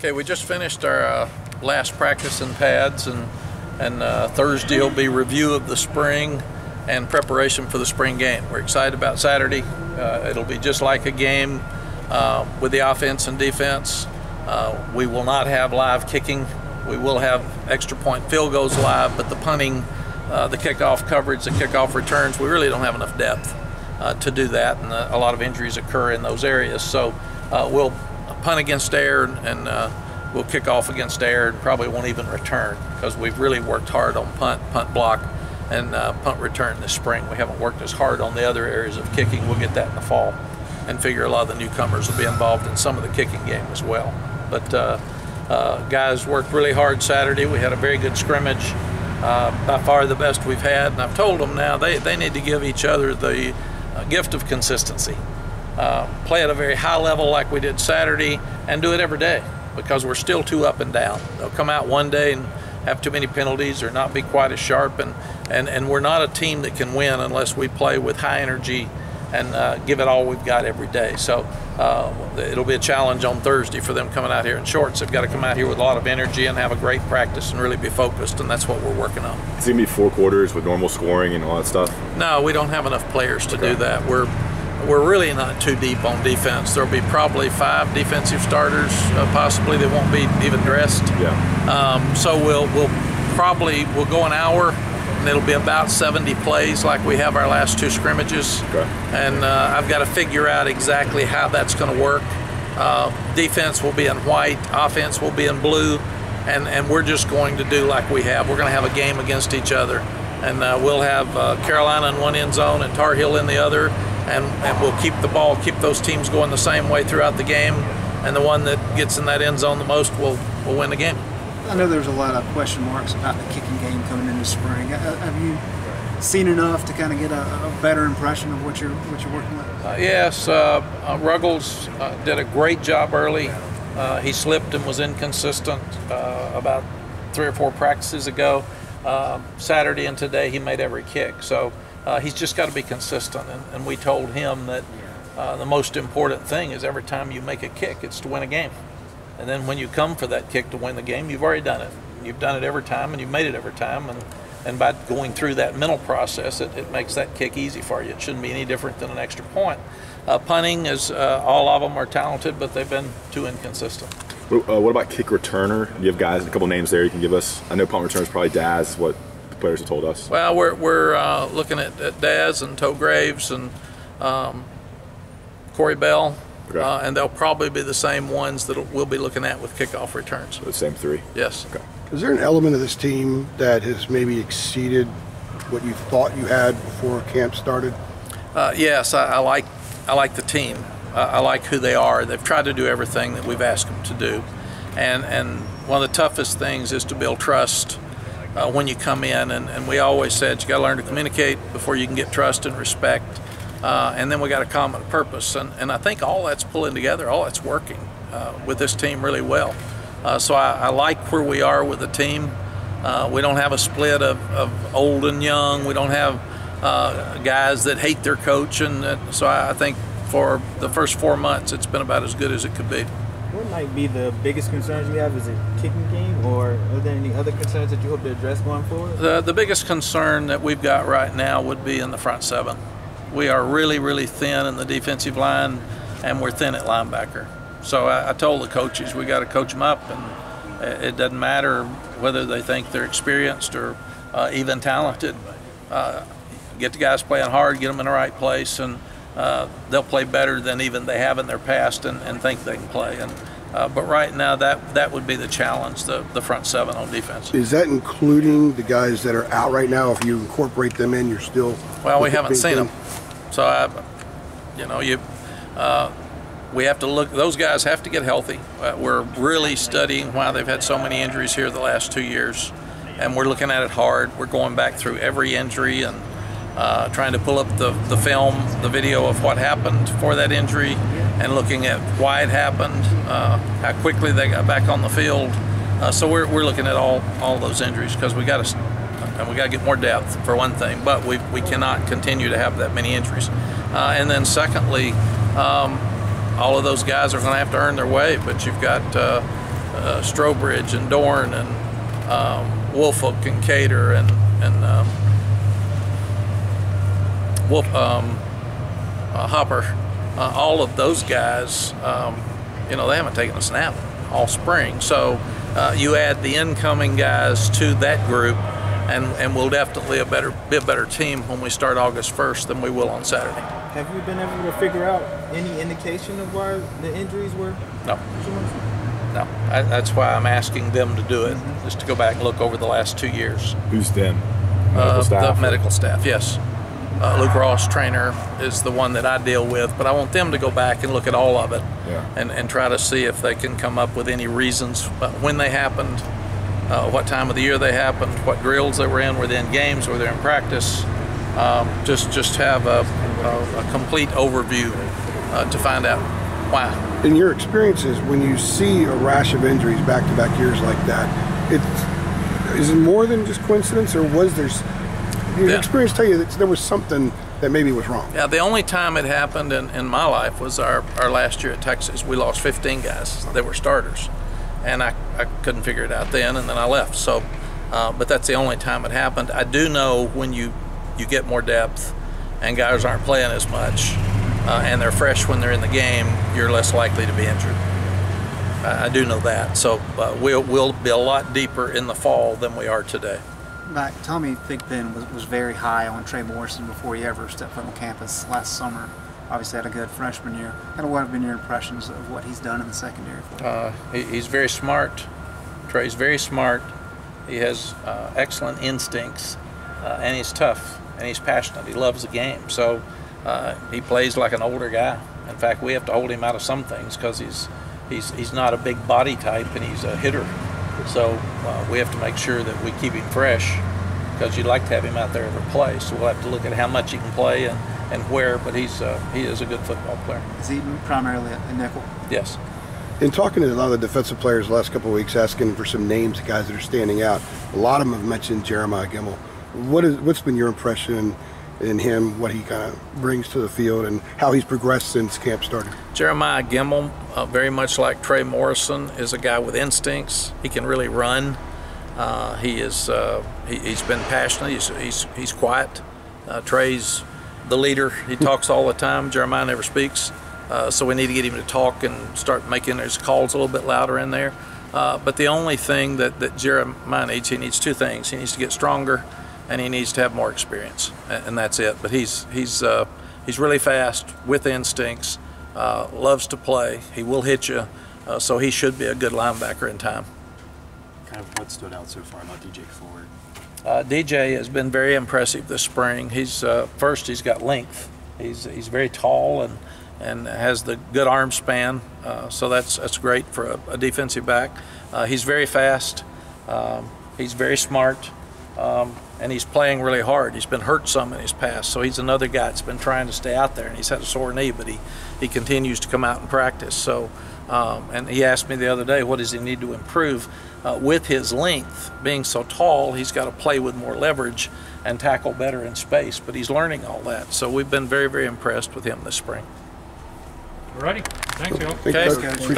Okay, we just finished our last practice in pads, and Thursday will be review of the spring and preparation for the spring game. We're excited about Saturday. It'll be just like a game with the offense and defense. We will not have live kicking. We will have extra point field goals live, but the punting, the kickoff coverage, the kickoff returns, we really don't have enough depth to do that, and a lot of injuries occur in those areas. So we'll punt against air, and we'll kick off against air, and probably won't even return because we've really worked hard on punt block, and punt return this spring. We haven't worked as hard on the other areas of kicking. We'll get that in the fall and figure a lot of the newcomers will be involved in some of the kicking game as well. But guys worked really hard Saturday. We had a very good scrimmage, by far the best we've had, and I've told them now they need to give each other the gift of consistency. Play at a very high level like we did Saturday, and do it every day, because we're still too up and down. They'll come out one day and have too many penalties or not be quite as sharp, and we're not a team that can win unless we play with high energy and give it all we've got every day. So it'll be a challenge on Thursday for them coming out here in shorts. They've got to come out here with a lot of energy and have a great practice and really be focused, and that's what we're working on. It's going to be 4 quarters with normal scoring and all that stuff? No, we don't have enough players to do that. We're really not too deep on defense. There'll be probably 5 defensive starters, possibly. They won't be even dressed. Yeah. So we'll go an hour, and it'll be about 70 plays like we have our last 2 scrimmages. Okay. And I've got to figure out exactly how that's going to work. Defense will be in white, offense will be in blue, and we're just going to do like we have. We're going to have a game against each other, and we'll have Carolina in one end zone and Tar Heel in the other, and we'll keep the ball, keep those teams going the same way throughout the game, and the one that gets in that end zone the most will win the game. I know there's a lot of question marks about the kicking game coming into spring. Have you seen enough to kind of get a better impression of what you're working with? Yes, Ruggles did a great job early. He slipped and was inconsistent about 3 or 4 practices ago. Saturday and today he made every kick. So he's just got to be consistent, and we told him that the most important thing is every time you make a kick, it's to win a game. And then when you come for that kick to win the game, you've already done it. You've done it every time, and you've made it every time. And by going through that mental process, it makes that kick easy for you. It shouldn't be any different than an extra point. Punting is, all of them are talented, but they've been too inconsistent. What about kick returner? Do you have guys, a couple names there you can give us? I know punt returner is probably Daz, what the players have told us. Well, we're looking at Daz and Toe Graves and Corey Bell. Okay. And they'll probably be the same ones that we'll be looking at with kickoff returns. So the same 3? Yes. Okay. Is there an element of this team that has maybe exceeded what you thought you had before camp started? Yes, I like the team. I like who they are. They've tried to do everything that we've asked them to do. And one of the toughest things is to build trust when you come in. And we always said you got to learn to communicate before you can get trust and respect. And then we got a common purpose, and I think all that's pulling together, all that's working with this team really well. So I like where we are with the team. We don't have a split of old and young. We don't have guys that hate their coach, and so I think for the first 4 months it's been about as good as it could be. What might be the biggest concerns you have? Is it kicking game, or are there any other concerns that you hope to address going forward? The biggest concern that we've got right now would be in the front 7. We are really, really thin in the defensive line, and we're thin at linebacker. So I told the coaches we got to coach them up, and it doesn't matter whether they think they're experienced or even talented. Get the guys playing hard, get them in the right place, and they'll play better than even they have in their past and think they can play. But right now, that would be the challenge, the front 7 on defense. Is that including the guys that are out right now? If you incorporate them in, you're still... Well, we haven't seen them. So, we have to look. Those guys have to get healthy. We're really studying why they've had so many injuries here the last 2 years, and we're looking at it hard. We're going back through every injury and trying to pull up the film, the video of what happened for that injury, and looking at why it happened, how quickly they got back on the field. So we're looking at all those injuries, because we got to get more depth for one thing, but we cannot continue to have that many injuries. And then secondly, all of those guys are going to have to earn their way, but you've got Strobridge and Dorn and Woolfolk and Cater and Hopper, all of those guys, you know, they haven't taken a snap all spring. So you add the incoming guys to that group, and we'll definitely be a better team when we start August 1st than we will on Saturday. Have you been able to figure out any indication of why the injuries were? No. No. That's why I'm asking them to do it, just to go back and look over the last 2 years. Who's them? Medical staff? The medical staff, yes. Luke Ross, trainer, is the one that I deal with, but I want them to go back and look at all of it, and try to see if they can come up with any reasons when they happened, what time of the year they happened, what drills they were they in games, were they in practice. Just have a complete overview to find out why. In your experiences, when you see a rash of injuries back-to-back years like that, is it more than just coincidence, or was there? Your experience tell you that there was something that maybe was wrong? Yeah, the only time it happened in my life was our last year at Texas. We lost 15 guys that were starters, and I couldn't figure it out then, and then I left. So, but that's the only time it happened. I do know when you get more depth and guys aren't playing as much, and they're fresh when they're in the game, you're less likely to be injured. I do know that. So we'll be a lot deeper in the fall than we are today. Mack, Tommy Thigpen was very high on Trey Morrison before he ever stepped foot on campus last summer. Obviously had a good freshman year. What have been your impressions of what he's done in the secondary for you? He's very smart. Trey's very smart. He has excellent instincts, and he's tough, and he's passionate. He loves the game. So he plays like an older guy. In fact, we have to hold him out of some things because he's not a big body type, and he's a hitter. So we have to make sure that we keep him fresh, because you'd like to have him out there every play. So we'll have to look at how much he can play and where, but he is a good football player. Is he primarily a nickel? Yes. In talking to a lot of the defensive players the last couple of weeks, asking for some names of guys that are standing out, a lot of them have mentioned Jeremiah Gemmel. What's been your impression in him, what he kind of brings to the field, and how he's progressed since camp started? Jeremiah Gemmel, very much like Trey Morrison, is a guy with instincts. He can really run. He's been passionate. He's quiet. Trey's the leader. He talks all the time. Jeremiah never speaks. So we need to get him to talk and start making his calls a little bit louder in there. But the only thing that Jeremiah needs, he needs two things. He needs to get stronger, and he needs to have more experience, and that's it. But he's really fast, with instincts, loves to play. He will hit you, so he should be a good linebacker in time. Kind of what stood out so far about DJ Ford? DJ has been very impressive this spring. He's got length. He's very tall and has the good arm span, so that's great for a defensive back. He's very fast. He's very smart. And he's playing really hard. He's been hurt some in his past, so he's another guy that's been trying to stay out there, and he's had a sore knee, but he continues to come out and practice. So, and he asked me the other day, what does he need to improve? With his length, being so tall, he's got to play with more leverage and tackle better in space, but he's learning all that. So we've been very, very impressed with him this spring. All righty. Thanks, y'all. Okay.